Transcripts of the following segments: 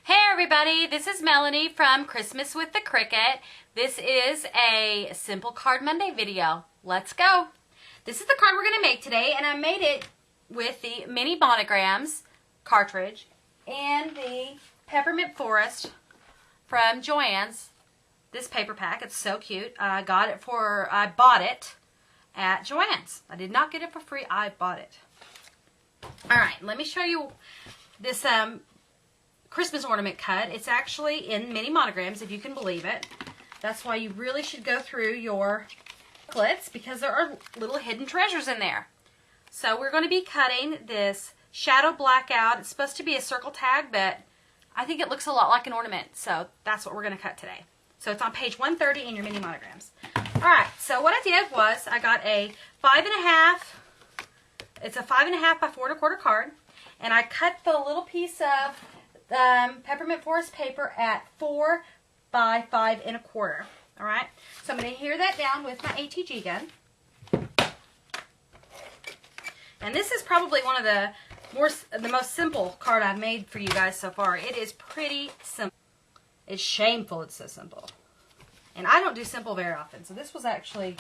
Hey everybody, this is Melanie from Christmas with the Cricut. This is a Simple Card Monday video. Let's go. This is the card we're going to make today, and I made it with the Mini Monograms cartridge and the Peppermint Forest from Joann's. This paper pack, it's so cute. I bought it at Joann's. I did not get it for free, I bought it. Alright, let me show you this Christmas ornament cut. It's actually in Mini Monograms, if you can believe it. That's why you really should go through your booklets, because there are little hidden treasures in there. So we're going to be cutting this Shadow Blackout. It's supposed to be a circle tag, but I think it looks a lot like an ornament, so that's what we're going to cut today. So it's on page 130 in your Mini Monograms. Alright, so what I did was I got a 5.5, it's a 5.5 by 4 1/4 card, and I cut the little piece of Peppermint Forest paper at 4 by 5 1/4. Alright, so I'm going to hear that down with my ATG gun. And this is probably one of the most simple card I've made for you guys so far. It is pretty simple. It's shameful it's so simple. And I don't do simple very often, so this was actually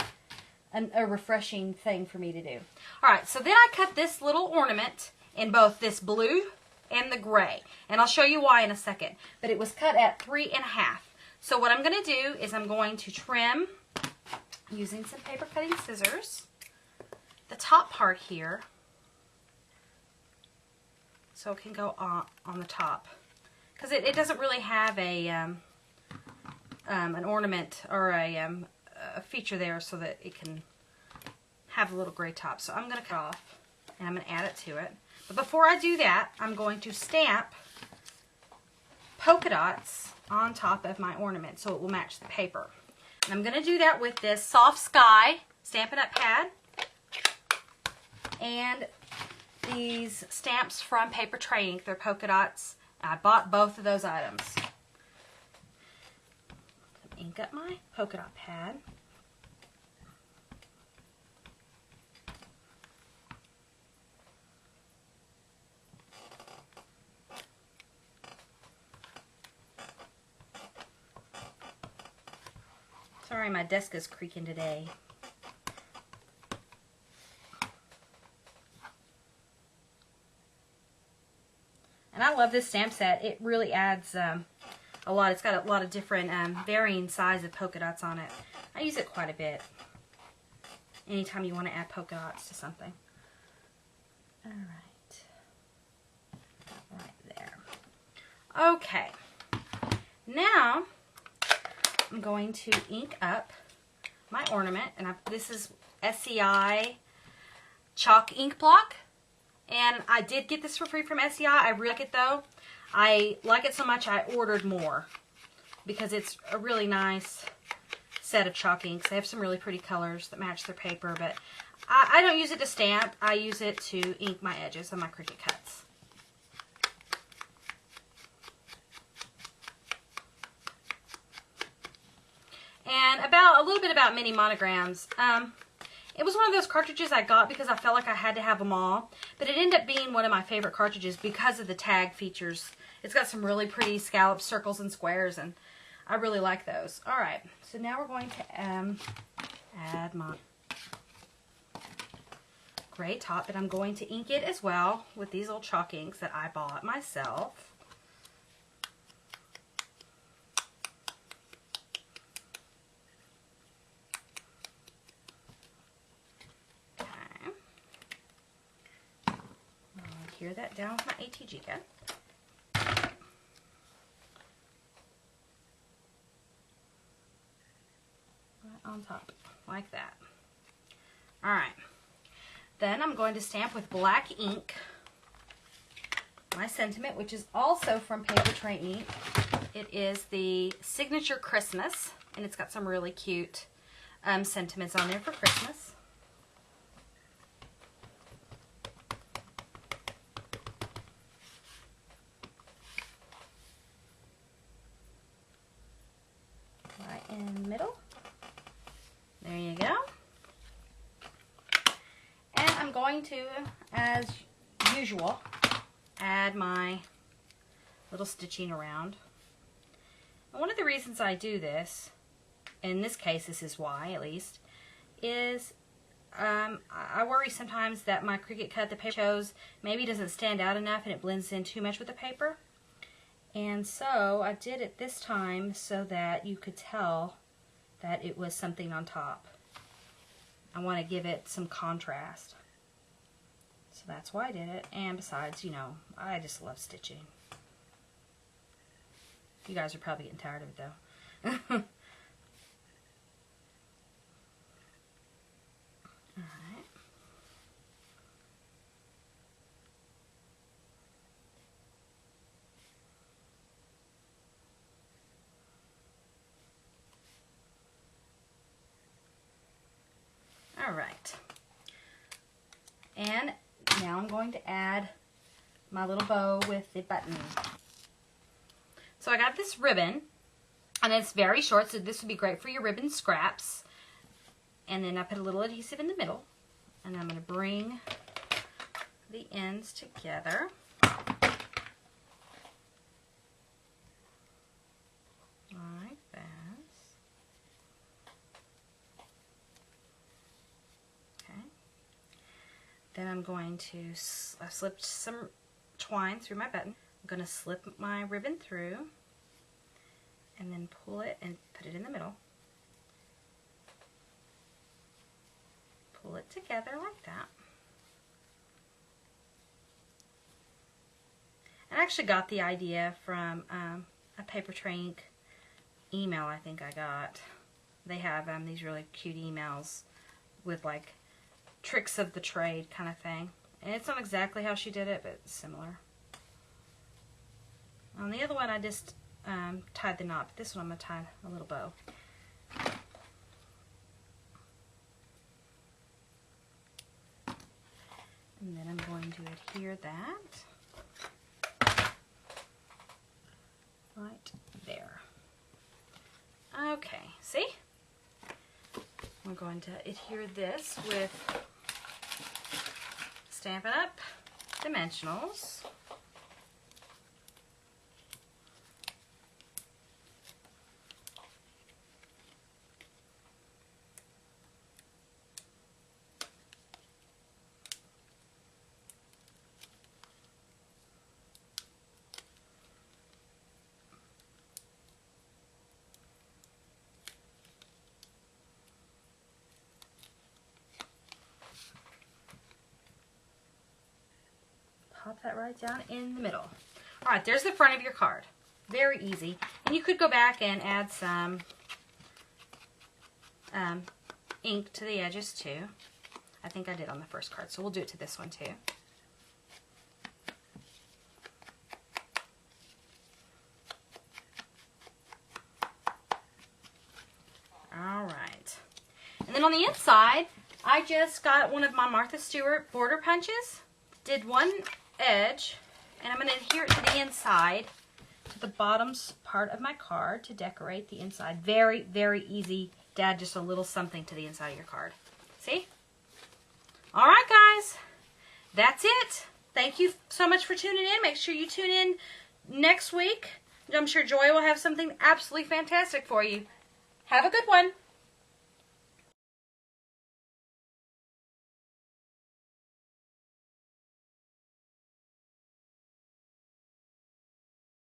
a refreshing thing for me to do. Alright, so then I cut this little ornament in both this blue and the gray. And I'll show you why in a second. But it was cut at 3 1/2. So what I'm going to do is I'm going to trim, using some paper cutting scissors, the top part here, so it can go on the top. Because it doesn't really have an ornament or a feature there so that it can have a little gray top. So I'm going to cut off and I'm going to add it to it. But before I do that, I'm going to stamp polka dots on top of my ornament so it will match the paper. And I'm going to do that with this Soft Sky Stampin' Up! Pad and these stamps from Paper Tray Ink. They're polka dots. I bought both of those items. Ink up my polka dot pad. Sorry, my desk is creaking today. And I love this stamp set. It really adds a lot. It's got a lot of different varying size of polka dots on it. I use it quite a bit. Anytime you want to add polka dots to something. Alright. Right there. Okay. Now, I'm going to ink up my ornament. And this is SCI chalk ink block. And I did get this for free from SCI. I really like it though. I like it so much I ordered more because it's a really nice set of chalk inks. They have some really pretty colors that match their paper, but I don't use it to stamp. I use it to ink my edges of my Cricut cuts. And a little bit about Mini Monograms. It was one of those cartridges I got because I felt like I had to have them all. But it ended up being one of my favorite cartridges because of the tag features. It's got some really pretty scalloped circles and squares, and I really like those. Alright, so now we're going to add my gray top, and I'm going to ink it as well with these little chalk inks that I bought myself. Hear that down with my ATG gun. Right on top, like that. Alright. Then I'm going to stamp with black ink my sentiment, which is also from Paper Tray Ink. It is the Signature Christmas, and it's got some really cute sentiments on there for Christmas. In the middle. There you go. And I'm going to, as usual, add my little stitching around. And one of the reasons I do this, in this case this is why at least, is I worry sometimes that my Cricut cut the paper chose maybe doesn't stand out enough and it blends in too much with the paper. And so I did it this time so that you could tell that it was something on top. I want to give it some contrast. So that's why I did it. And besides, you know, I just love stitching. You guys are probably getting tired of it though. Alright, and now I'm going to add my little bow with the button. So I got this ribbon, and it's very short, so this would be great for your ribbon scraps. And then I put a little adhesive in the middle, and I'm going to bring the ends together. Like this. Then I'm going to, I slipped some twine through my button. I'm going to slip my ribbon through and then pull it and put it in the middle. Pull it together like that. I actually got the idea from a Papertrey email I think I got. They have these really cute emails with like tricks of the trade kind of thing. And it's not exactly how she did it, but it's similar. On the other one, I just tied the knot. But this one, I'm going to tie a little bow. And then I'm going to adhere that right there. Okay, see? We're going to adhere this with Stampin' Up! Dimensionals. Pop that right down in the middle. Alright, there's the front of your card. Very easy. And you could go back and add some ink to the edges too. I think I did on the first card, so we'll do it to this one too. Alright. And then on the inside, I just got one of my Martha Stewart border punches. Did one edge, and I'm going to adhere it to the inside, to the bottom part of my card to decorate the inside. Very, very easy to add just a little something to the inside of your card. See? Alright guys, that's it. Thank you so much for tuning in. Make sure you tune in next week. I'm sure Joy will have something absolutely fantastic for you. Have a good one.